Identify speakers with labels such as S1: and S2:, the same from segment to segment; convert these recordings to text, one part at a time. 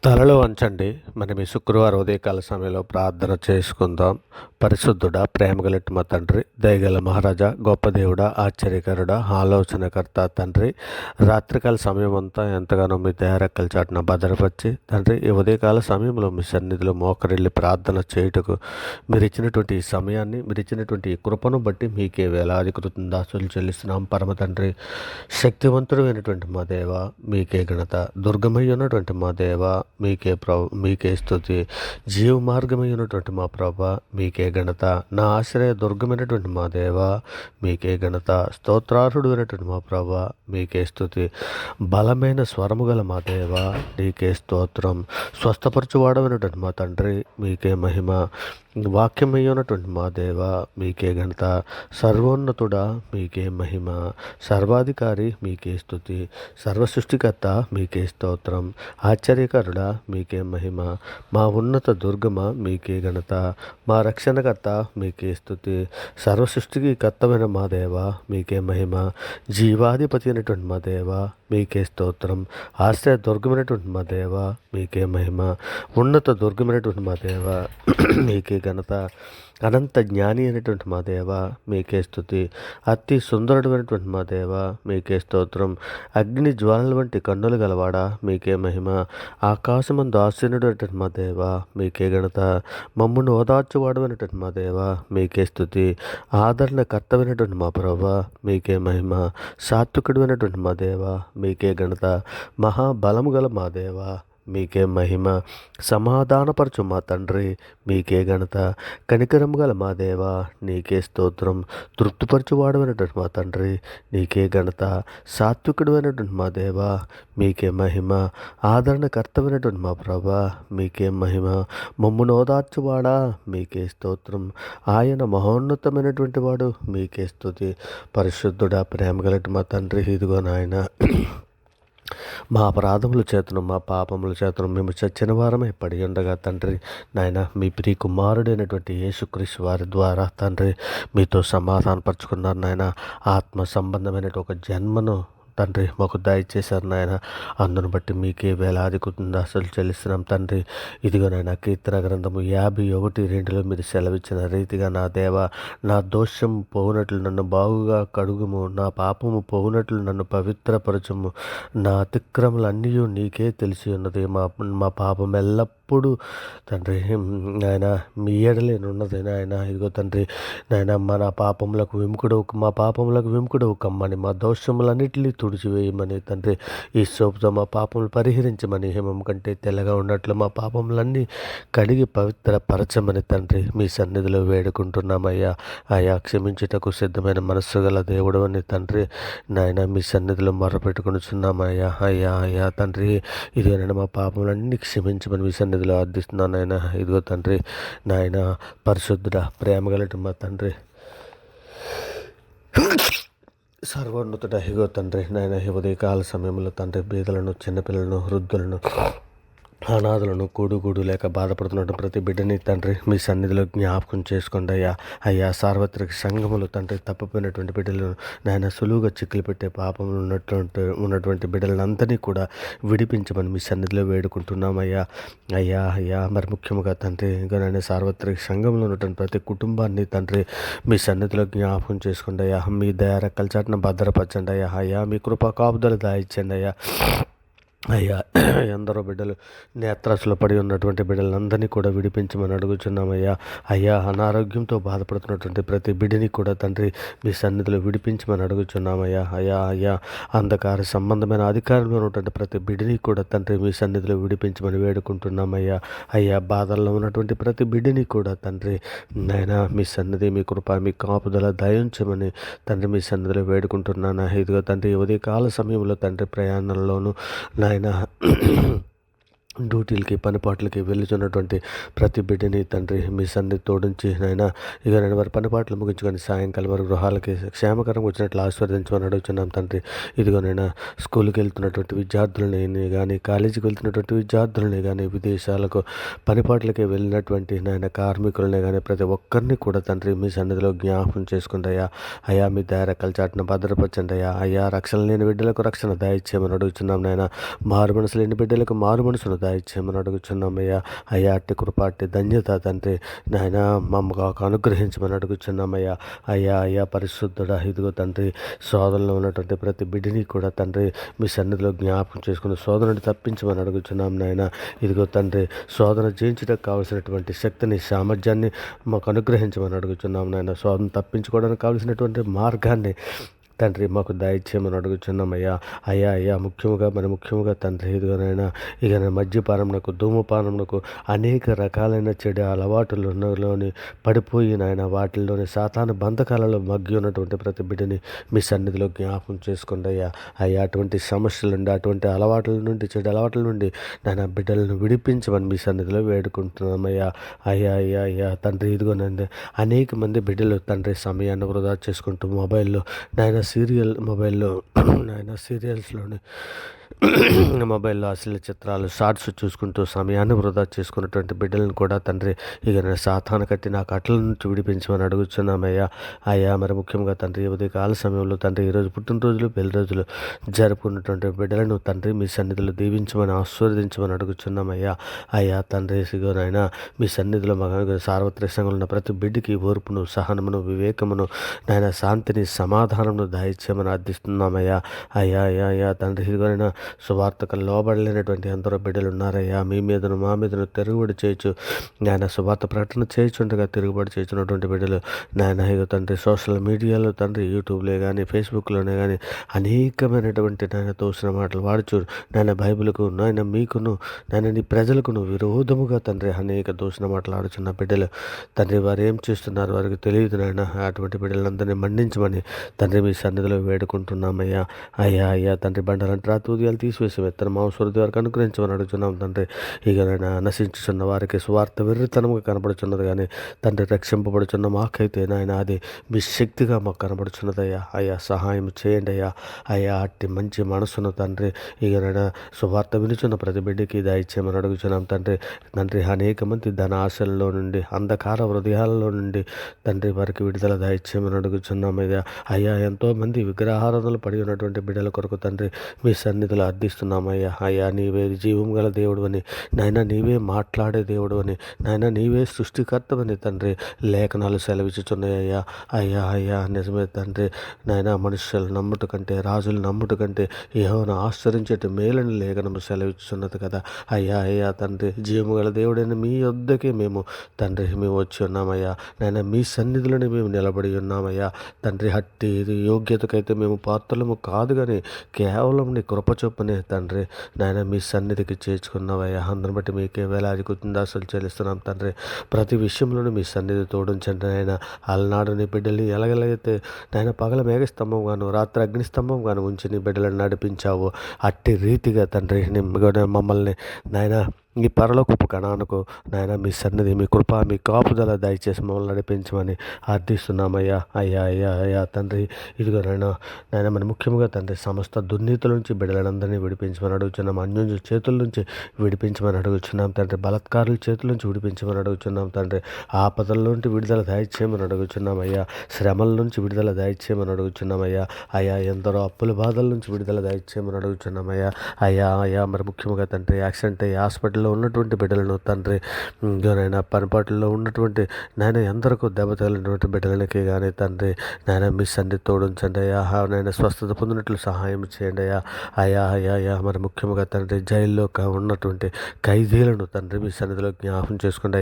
S1: తలలో వంచండి. మనం ఈ శుక్రవారం ఉదయకాల సమయంలో ప్రార్థన చేసుకుందాం. పరిశుద్ధుడా, ప్రేమగలటి మా తండ్రి, దయగల మహారాజా, గొప్ప దేవుడా, ఆశ్చర్యకరుడా, ఆలోచనకర్త తండ్రి, రాత్రికాల సమయం అంతా ఎంతగానో మీ దయారెక్కల చాటున భద్రపరిచి తండ్రి, ఈ ఉదయకాల సమయంలో మీ సన్నిధిలో మోకరిల్లి ప్రార్థన చేయుటకు మీరు ఇచ్చినటువంటి ఈ సమయాన్ని, మీరు ఇచ్చినటువంటి ఈ కృపను బట్టి మీకే వేలాది కృతజ్ఞతాస్తుతులు చెల్లిస్తున్నాం. పరమ తండ్రి, శక్తివంతుడు అయినటువంటి మా దేవ మీకే ఘనత, దుర్గమై ఉన్నటువంటి మా దేవ మీకే స్తుతి, జీవ మార్గమై ఉన్నటువంటి మా ప్రభ మీకే ఘనత, నా ఆశ్రయ దుర్గమైనటువంటి మా దేవ మీకే ఘనత, స్తోత్రార్హుడు అయినటువంటి మా ప్రభ మీకే స్తుతి, బలమైన స్వరము గల మా దేవ నీకే స్తోత్రం, స్వస్థపరచువాడమైనటువంటి మా తండ్రి మీకే మహిమ, వాక్యమయ్యున్నటువంటి మా దేవ మీకే ఘనత, సర్వోన్నతుడా మీకే మహిమ, సర్వాధికారి మీకే స్తుతి, సర్వసృష్టికర్త మీకే స్తోత్రం, ఆశ్చర్యకరుడా మీకే మహిమ, మా ఉన్నత దుర్గమ మీకే ఘనత, మా రక్షణకర్త మీకే స్తుతి, సర్వసృష్టికి కర్తమైన మా దేవ మీకే మహిమ, జీవాధిపతి అయినటువంటి మా దేవ మీకే స్తోత్రం, ఆశ్రయ దుర్గమైనటువంటి మా దేవ మీకే మహిమ, ఉన్నత దుర్గమైనటువంటి మా దేవ మీకే ఘనత, అనంత జ్ఞాని అయినటువంటి మా దేవ మీకే స్తుతి, అతి సుందరుడైనటువంటి మా దేవ మీకే స్తోత్రం, అగ్ని జ్వాలల వంటి కన్నులు గలవాడ మీకే మహిమ, ఆకాశమందు ఆశీనుడైనటువంటి మా దేవ మీకే ఘనత, మమ్మును ఓదార్చువాడమైనటువంటి మా దేవ మీకే స్తుతి, ఆదరణ కర్తమైనటువంటి మా ప్రభ మీకే మహిమ, సాత్వికుడమైనటువంటి మా దేవ మీకే ఘనత, మహాబలము గల మా దేవ మీకే మహిమ, సమాధానపరచు మా తండ్రి మీకే ఘనత, కనికరము గల మా దేవ నీకే స్తోత్రం, తృప్తిపరచువాడమైనటువంటి మా తండ్రి నీకే ఘనత, సాత్వికుడమైనటువంటి మా దేవ మీకే మహిమ, ఆదరణకర్తమైనటువంటి మా ప్రభ మీకే మహిమ, మమ్మును ఓదార్చువాడా మీకే స్తోత్రం, ఆయన మహోన్నతమైనటువంటి వాడు మీకే స్తుతి, పరిశుద్ధుడా, ప్రేమగలటి మా తండ్రి ఇదిగో నాయన, మా అపరాధముల చేతను మా పాపముల చేతను మేము చచ్చిన వారమే పడి ఉండగా తండ్రి నాయన, మీ ప్రియ కుమారుడైనటువంటి యేసుక్రీస్తు వారి ద్వారా తండ్రి మీతో సమాధానపరుచుకున్నారు నాయన, ఆత్మ సంబంధమైన ఒక జన్మను తండ్రి మాకు దయచేశారు నాయన, అందును బట్టి మీకే వేలాది అసలు చెల్లిస్తున్నాం తండ్రి. ఇదిగో నాయన, కీర్తన గ్రంథము 51:2 మీరు సెలవిచ్చిన రీతిగా నా దేవ, నా దోషం పోవునట్లు నన్ను బాగుగా కడుగుము, నా పాపము పోవునట్లు నన్ను పవిత్రపరచుము, నా అతిక్రమలన్నీ నీకే తెలిసి ఉన్నది, మా పాపం ఎల్లప్పుడూ తండ్రి నాయన మీ ఏడలేనున్నది నాయన. ఇదిగో తండ్రి నాయన, మా పాపములకు విముకుడవు కమ్మని, మా దోషములన్నిటినీ తుడిచివేయమని తండ్రి, ఈ సోపుతో మా పాపములు పరిహరించమని, హిమం కంటే తెల్లగా ఉన్నట్లు మా పాపములన్నీ కడిగి పవిత్రపరచమని తండ్రి మీ సన్నిధిలో వేడుకుంటున్నామయ్యా. అయ్యా, క్షమించుటకు సిద్ధమైన మనస్సు గల దేవుడు అని తండ్రి నాయన మీ సన్నిధిలో మొర్రపెట్టుకొనిచున్నామయ్యా. అయ్యా తండ్రి, ఇదిగోనైనా మా పాపములన్నీ క్షమించమని మీ సన్నిధిలో అర్థిస్తున్నాను నాయన. ఇదిగో తండ్రి నాయన, పరిశుద్ధుడా, ప్రేమగలటి మా తండ్రి, సర్వోన్నతుడ, ఇగో తండ్రి నాయన, ఉదయకాల సమయంలో తండ్రి బీదలను, చిన్నపిల్లలను, వృద్ధులను, అనాథులను, కూడు లేక బాధపడుతున్నట్టు ప్రతి బిడ్డని తండ్రి మీ సన్నిధిలో జ్ఞాపకం చేసుకోండి అయ్యా. సార్వత్రిక సంఘములు తండ్రి తప్పిపోయినటువంటి బిడ్డలను నాయన, సులువుగా చిక్కులు పెట్టే పాపములు ఉన్నటువంటి బిడ్డలందరినీ కూడా విడిపించమని మీ సన్నిధిలో వేడుకుంటున్నామయ్యా. అయ్యా మరి ముఖ్యంగా తండ్రి ఇంకా నాయన, సార్వత్రిక సంఘంలో ఉన్నటువంటి ప్రతి కుటుంబాన్ని తండ్రి మీ సన్నిధిలో జ్ఞాపకం చేసుకోండి అయ్యా. మీ దయారెక్కల చాటున భద్రపరచండి అయ్యా. మీ కృపా కాపుదలు దాయిచ్చండి అయ్యా. ఎందరో బిడ్డలు నేత్రాసులో పడి ఉన్నటువంటి బిడ్డలందరినీ కూడా విడిపించమని అడుగుచున్నామయ్యా. అనారోగ్యంతో బాధపడుతున్నటువంటి ప్రతి బిడ్డని కూడా తండ్రి మీ సన్నిధిలో విడిపించమని అడుగుచున్నామయ్యా. అంధకార సంబంధమైన అధికారంలో ఉన్నటువంటి ప్రతి బిడ్డని కూడా తండ్రి మీ సన్నిధిలో విడిపించమని వేడుకుంటున్నామయ్యా. బాధల్లో ఉన్నటువంటి ప్రతి బిడ్డని కూడా తండ్రి నాయన మీ సన్నిధి, మీ కృప, మీ కాపుదల దయించమని తండ్రి మీ సన్నిధిలో వేడుకుంటున్నాను. ఇదిగో తండ్రి ఉదయకాల సమయంలో తండ్రి ప్రయాణంలోనూ నాయన డ్యూటీలకి, పనిపాట్లకి వెళ్ళుచున్నటువంటి ప్రతి బిడ్డని తండ్రి మీ సన్నిధి తోడించి నాయన, ఇక నేను వారి పనిపాట్లు ముగించుకొని సాయంకాలం వారి గృహాలకి క్షేమకరంగా వచ్చినట్లు ఆశీర్వదించమని అడుగుతున్నాం తండ్రి. ఇదిగోనైనా స్కూల్కి వెళ్తున్నటువంటి విద్యార్థులని కానీ, కాలేజీకి వెళ్తున్నటువంటి విద్యార్థులని కానీ, విదేశాలకు పనిపాట్లకి వెళ్ళినటువంటి నాయన కార్మికులని కానీ, ప్రతి ఒక్కరిని కూడా తండ్రి మీ సన్నిధిలో జ్ఞాపకం చేసుకుంది అయ్యా. మీ దయారెక్కల చాటున భద్రపరచండి అయ్యా. రక్షణ లేని బిడ్డలకు రక్షణ దయచేయమని అడుగుతున్నాం నాయన. మారు మనసు లేని బిడ్డలకు మారు మనసును దయచేయమని అడుగుచున్నామయ్యా. అయ్యా అట్టి కృప అట్టి ధన్యత తండ్రి నాయన మమ్మకు అనుగ్రహించమని అడుగుచున్నామయ్యా. అయ్యా పరిశుద్ధుడా, ఇదిగో తండ్రి సోదరులో ఉన్నటువంటి ప్రతి బిడ్డని కూడా తండ్రి మీ సన్నిధిలో జ్ఞాపకం చేసుకుని సోదరుని తప్పించమని అడుగుచున్నాం నాయన. ఇదిగో తండ్రి శోధన జయించడానికి కావలసినటువంటి శక్తిని సామర్థ్యాన్ని మాకు అనుగ్రహించమని అడుగుచున్నాం నాయన. శోధన తప్పించుకోవడానికి కావలసినటువంటి మార్గాన్ని తండ్రి మాకు దయచేయమని అడుగుచున్నామయ్యా. అయ్యా ముఖ్యముగా తండ్రి ఇదిగోనైనా ఇక మద్యపానంకు ధూమపానంకు అనేక రకాలైన చెడు అలవాటులోని పడిపోయి నాయన వాటిల్లోని సాతాను బంధకాలలో మగ్గి ఉన్నటువంటి ప్రతి బిడ్డని మీ సన్నిధిలో జ్ఞాపకం చేసుకోండి అయ్యా. అటువంటి సమస్యల నుండి అటువంటి అలవాట్ల నుండి చెడు అలవాట్ల నుండి నాయన బిడ్డలను విడిపించమని మీ సన్నిధిలో వేడుకుంటున్నామయ్యా. అయ్యా తండ్రి ఇదిగోనండి అనేక మంది బిడ్డలు తండ్రి సమయాన్ని వృధా చేసుకుంటూ మొబైల్లో నాయన సీరియల్స్లోని మొబైల్లో అశ్లీల చిత్రాలు షార్ట్స్ చూసుకుంటూ సమయాన్ని వృధా చేసుకున్నటువంటి బిడ్డలను కూడా తండ్రి ఇక సాతాను కట్టి నా కట్ల నుంచి విడిపించమని అడుగుతున్నామయ్యా. మరి ముఖ్యంగా తండ్రి ఉదయకాల సమయంలో తండ్రి ఈరోజు పుట్టినరోజులు పెళ్లి రోజులు జరుపుకున్నటువంటి బిడ్డలను తండ్రి మీ సన్నిధిలో దీవించమని ఆశీర్వదించమని అడుగుతున్నామయ్యా. తండ్రి సిగోనైనా మీ సన్నిధిలో సార్వత్రికంగా ఉన్న ప్రతి బిడ్డకి ఓర్పును సహనమును వివేకమును నాయన శాంతిని సమాధానమును దయచేయమని అర్థిస్తున్నామయ్యా. తండ్రి సిగోనైనా సువార్తకు లోబడలేనటువంటి ఎందరో బిడ్డలు ఉన్నారయ్యా. మీ మీదను మా మీదను తిరుగుబడి చేయొచ్చు నాయన. సువార్త ప్రకటన చేయించుండగా తిరుగుబడి చేసినటువంటి బిడ్డలు నాయన ఇక తండ్రి సోషల్ మీడియాలో తండ్రి యూట్యూబ్లో కానీ ఫేస్బుక్లోనే కానీ అనేకమైనటువంటి నాయన తోసిన మాటలు వాడుచు నాయన బైబిల్కు నాయన మీకును నాయన నీ ప్రజలకును విరోధముగా తండ్రి అనేక దూషణ మాటలు ఆడుచున్న బిడ్డలు తండ్రి వారు ఏం చేస్తున్నారు వారికి తెలియదు నాయన. అటువంటి బిడ్డలందరినీ మండించమని తండ్రి మీ సన్నిధిలో వేడుకుంటున్నామయ్యా. అయ్యా తండ్రి బండారంటే రాతూదియాలు తీసివేసి విత్తనం అవసరం వారికి అనుగ్రహించమని అడుగుతున్నాం తండ్రి. ఇక నశించుచున్న వారికి స్వార్థ వెర్రితనముగా కనబడుచున్నది కానీ తండ్రి రక్షింపబడుచున్న మాకైతే నాయన అది మీ శక్తిగా మాకు కనబడుచున్నదయ్యా. సహాయం చేయండి అయ్యా. అట్టి మంచి మనసును తండ్రి ఇక సువార్త వినుచున్న ప్రతి బిడ్డకి దయచేయమని అడుగుచున్నాం తండ్రి. అనేక మంది ధన ఆశల్లో నుండి అంధకార హృదయాలలో నుండి తండ్రి వారికి విడుదల దయచేయమని అడుగుచున్నాం అయ్యా. ఎంతోమంది విగ్రహారాధనలు పడి ఉన్నటువంటి బిడ్డల కొరకు తండ్రి మీ సన్నిధిలో అర్థిస్తున్నామయ్యా. నీవే జీవం గల దేవుడు అని నాయన, నీవే మాట్లాడే దేవుడు అని నాయన, నీవే సృష్టికర్తవని తండ్రి లేఖనాలు సెలవిచ్చుచున్నాయ్యా. అయ్యా నిజమే తండ్రి నాయన. మనుషులు నమ్ముట కంటే రాజులు నమ్ముట కంటే యెహోవాను ఆశ్రయించేటి మేలని లేఖనము సెలవిచ్చుచున్నది కదా అయ్యా. తండ్రి జీవము గల దేవుడైన మీ వద్దకే మేము వచ్చి ఉన్నామయ్యా నాయన. మీ సన్నిధిలోనే మేము నిలబడి ఉన్నామయ్యా తండ్రి. హట్టి యోగ్యతకైతే మేము పాత్రలము కాదు కానీ కేవలం నీ కృప చొప్పునే తండ్రి నాయన మీ సన్నిధికి చేర్చుకున్నావయ్యా. అందరిని బట్టి మీకే వేలాది కృతజ్ఞతాస్తులు చెల్లిస్తున్నాం తండ్రి. ప్రతి విషయంలోనూ మీ సన్నిధి తోడుంచండి నాయన. అలనాడు నీ బిడ్డలు ఎలాగైతే నాయన పగల మేఘస్తంభం గాను రాత్రి అగ్నిస్తంభం గాను ఉంచి నీ బిడ్డలను నడిపించావు, అట్టి రీతిగా తండ్రి మమ్మల్ని నాయన ఈ పరలోకపు కణానికి నాయన మీ సన్నిధి మీ కృప మీ కాపుదల దయచేసి మమ్మల్ని నడిపించమని అర్థిస్తున్నామయ్యా. అయ్యా తండ్రి ఇదిగో నాయన మరి ముఖ్యంగా తండ్రి సమస్త దుర్నీతుల నుంచి బిడ్డలందరినీ విడిపించమని అడుగుతున్నాం. అన్యోన్య చేతుల నుంచి విడిపించమని అడుగుతున్నాం తండ్రి. బలత్కారుల చేతుల నుంచి విడిపించమని అడుగుతున్నాం తండ్రి. ఆపదల నుండి విడుదల దయచేయమని అడుగుతున్నామయ్యా. శ్రమల నుంచి విడుదల దయచేయమని అడుగుతున్నామయ్యా. ఎందరో అప్పుల బాధల నుంచి విడుదల దయచేయమని అడుగుతున్నామయ్యా. అయ్యా మరి ముఖ్యంగా తండ్రి యాక్సిడెంట్ అయ్యి హాస్పిటల్లో ఉన్నటువంటి బిడ్డలను తండ్రి నాయన పనిపాట్లలో ఉన్నటువంటి నాయన ఎందరికో దెబ్బ తగిలినటువంటి బిడ్డలకి కానీ తండ్రి నాయన మీ సన్నిధి తోడుంచండి అయ్యా. నాయన స్వస్థత పొందినట్లు సహాయం చేయండి అయ్యా. మరి ముఖ్యంగా తండ్రి జైల్లో ఉన్నటువంటి ఖైదీలను తండ్రి మీ సన్నిధిలో జ్ఞాపం చేసుకోండి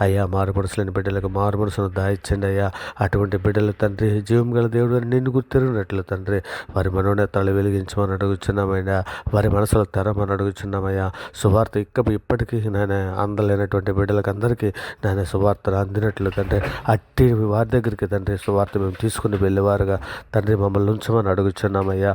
S1: అయ్యా. మారు మనసులేని బిడ్డలకు మారు మనసును దాయిచ్చండి అయ్యా. అటువంటి బిడ్డలు తండ్రి జీవం గల దేవుడు అని నిన్ను గుర్తిరిగినట్లు తండ్రి వారి మనోనేత్రాలు వెలిగించమని అడుగుచున్నామయ్యా. వారి మనసులో తెరమని అడుగుచున్నామయ్యా. సువార్త ఇప్పటికీ నాయన అందలేనటువంటి బిడ్డలకు అందరికీ నాయన సువార్తను అందినట్లు తండ్రి అట్టి వారి దగ్గరికి తండ్రి సువార్త మేము తీసుకుని వెళ్ళేవారుగా తండ్రి మమ్మల్ని ఉంచమని అడుగుచున్నామయ్యా.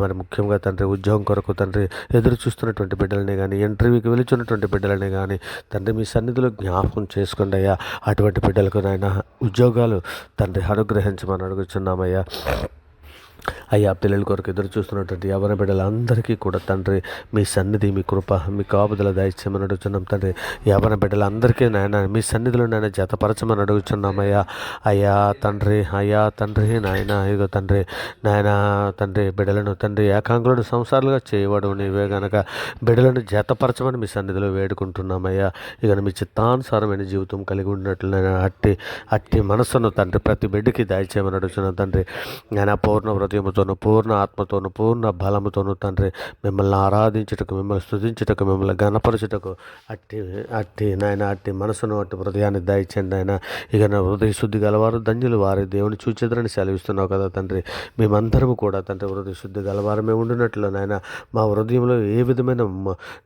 S1: మరి ముఖ్యంగా తండ్రి ఉద్యోగం కొరకు తండ్రి ఎదురు చూస్తున్నటువంటి బిడ్డలని కానీ ఇంటర్వ్యూకి వెళుచున్నటువంటి బిడ్డలని కానీ తండ్రి మీ సన్నిధిలో జ్ఞాపకం చేసుకోండి అయ్యా. అటువంటి బిడ్డలకు నాయన ఉద్యోగాలు తండ్రి అనుగ్రహించమని అడుగుచున్నామయ్యా. అయ్యా పిల్లల కొరకు ఎదురు చూస్తున్నటువంటి యవన బిడ్డలందరికీ కూడా తండ్రి మీ సన్నిధి, మీ కృప, మీ కాపుదల దయచేయమని అడుగుతున్నాం తండ్రి. యవన బిడ్డలందరికీ నాయన మీ సన్నిధిలో నాయన జతపరచమని అడుగుతున్నామయ్యా. అయ్యా తండ్రి నాయన ఇగో తండ్రి నాయన తండ్రి బిడ్డలను తండ్రి ఏకాంగులను సంసారాలుగా చేయవాడు నీవే గనక బిడ్డలను జతపరచమని మీ సన్నిధిలో వేడుకుంటున్నామయ్యా. ఇక మీ చిత్తానుసారమైన జీవితం కలిగి ఉన్నట్లు నేను అట్టి మనస్సును తండ్రి ప్రతి బిడ్డకి దయచేయమని అడుగుతున్నాను తండ్రి. ఆయన పూర్ణ హృదయముతోను, పూర్ణ ఆత్మతోను, పూర్ణ బలముతోను తండ్రి మిమ్మల్ని ఆరాధించుటకు, మిమ్మల్ని స్తుతించుటకు, మిమ్మల్ని గణపరచుటకు అట్టి నాయన అట్టి మనసును, అట్టి హృదయాన్ని దయచేయండి ఆయన. ఇక నా హృదయ శుద్ధి గలవారు ధన్యులు, వారి దేవుని చూచెదరని సెలవిస్తున్నావు కదా తండ్రి. మేమందరము కూడా తండ్రి హృదయ శుద్ధి గలవారమే ఉండినట్లు నాయన మా హృదయంలో ఏ విధమైన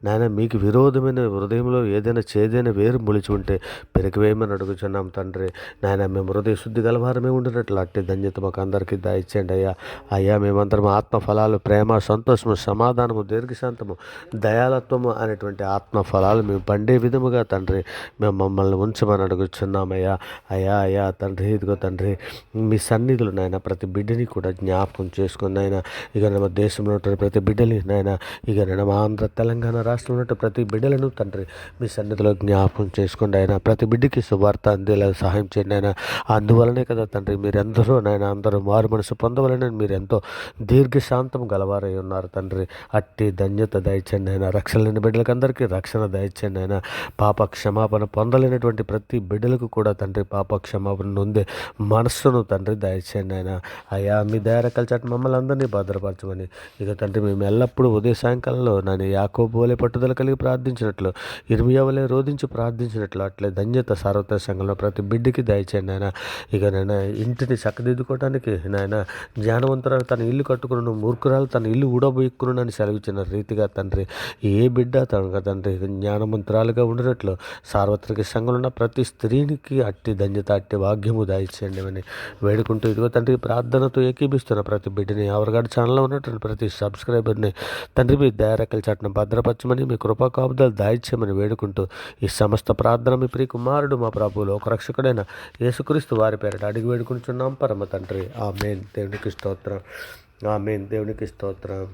S1: నాయన మీకు విరోధమైన హృదయంలో ఏదైనా చేదైన వేరు మొలిచి ఉంటే పెరిగివేయమని అడుగుచున్నాం తండ్రి. నాయన మేము హృదయ శుద్ధి గలవారమే ఉండినట్లు అట్టి ధన్యత మాకు అందరికీ దయచేయండి అయ్యా. మేమందరం ఆత్మ ఫలాలు, ప్రేమ, సంతోషము, సమాధానము, దీర్ఘశాంతము, దయాలత్వము అనేటువంటి ఆత్మ ఫలాలు మేము పండే విధముగా తండ్రి మేము మమ్మల్ని ఉంచమని అడుగుచున్నామయ్యా. అయ్యా తండ్రి ఇదిగో తండ్రి మీ సన్నిధులు నాయన ప్రతి బిడ్డని కూడా జ్ఞాపకం చేసుకుని నాయన ఇక మా దేశంలో ఉన్న ప్రతి బిడ్డని నాయన ఇక మా ఆంధ్ర తెలంగాణ రాష్ట్రంలో ఉన్న ప్రతి బిడ్డలను తండ్రి మీ సన్నిధిలో జ్ఞాపకం చేసుకోండి ఆయన. ప్రతి బిడ్డకి శుభార్త అందేలా సహాయం చేయండి ఆయన. అందువలనే కదా తండ్రి మీరెందరూ నాయన అందరూ మారు మనసు పొందవలని మీరు ఎంతో దీర్ఘశాంతం గలవారై ఉన్నారు తండ్రి. అట్టి ధన్యత దయచేయండి ఆయన. రక్షణ లేని బిడ్డలకు అందరికీ రక్షణ దయచేయండి ఆయన. పాప క్షమాపణ పొందలేనటువంటి ప్రతి బిడ్డలకు కూడా తండ్రి పాప క్షమాపణ నొందే మనస్సును తండ్రి దయచేయండి ఆయన. అయ్యా మీ దయారకల చాటు మమ్మల్ని అందరినీ భద్రపరచమని ఇక తండ్రి మేము ఎల్లప్పుడూ ఉదయ సాయంకాలంలో నన్ను యాకోబు వలె పట్టుదల కలిగి ప్రార్థించినట్లు, ఇర్మియా వలె రోధించి ప్రార్థించినట్లు అట్లే ధన్యత సార్వత్రిక సంఘంలో ప్రతి బిడ్డకి దయచేయండి ఆయన. ఇక నాయన ఇంటిని చక్కదిద్దుకోవడానికి నాయన జ్ఞానవంతురాలు తన ఇల్లు కట్టుకును, మూర్ఖురాలు తన ఇల్లు ఊడబోయక్కును అని సెలవిచ్చిన రీతిగా తండ్రి ఏ బిడ్డ తనగా తండ్రి జ్ఞానవంతురాలుగా ఉండినట్లు సార్వత్రిక సంఘంలో ఉన్న ప్రతి స్త్రీనికి అట్టి ధన్యత, అట్టి భాగ్యము దయచేయండి అని వేడుకుంటూ ఇదిగో తండ్రి ప్రార్థనతో ఏకీభిస్తున్న ప్రతి బిడ్డని, ఎవరిగాడి ఛానల్లో ఉన్నటువంటి ప్రతి సబ్స్క్రైబర్ని తండ్రి మీ దయారకల చాటును భద్రపరచమని, మీ కృపా కాపుదలు దాయిచ్యమని వేడుకుంటూ ఈ సమస్త ప్రార్థన మీ ప్రియ కుమారుడు మా ప్రభువు లోకరక్షకుడైన యేసుక్రీస్తు వారి పేరిట అడిగి వేడుకుంటున్నాం పరమ తండ్రి. ఆమేన్. దేవునికి స్తోత్రం. ఆమేన్. దేవునికి స్తోత్రం.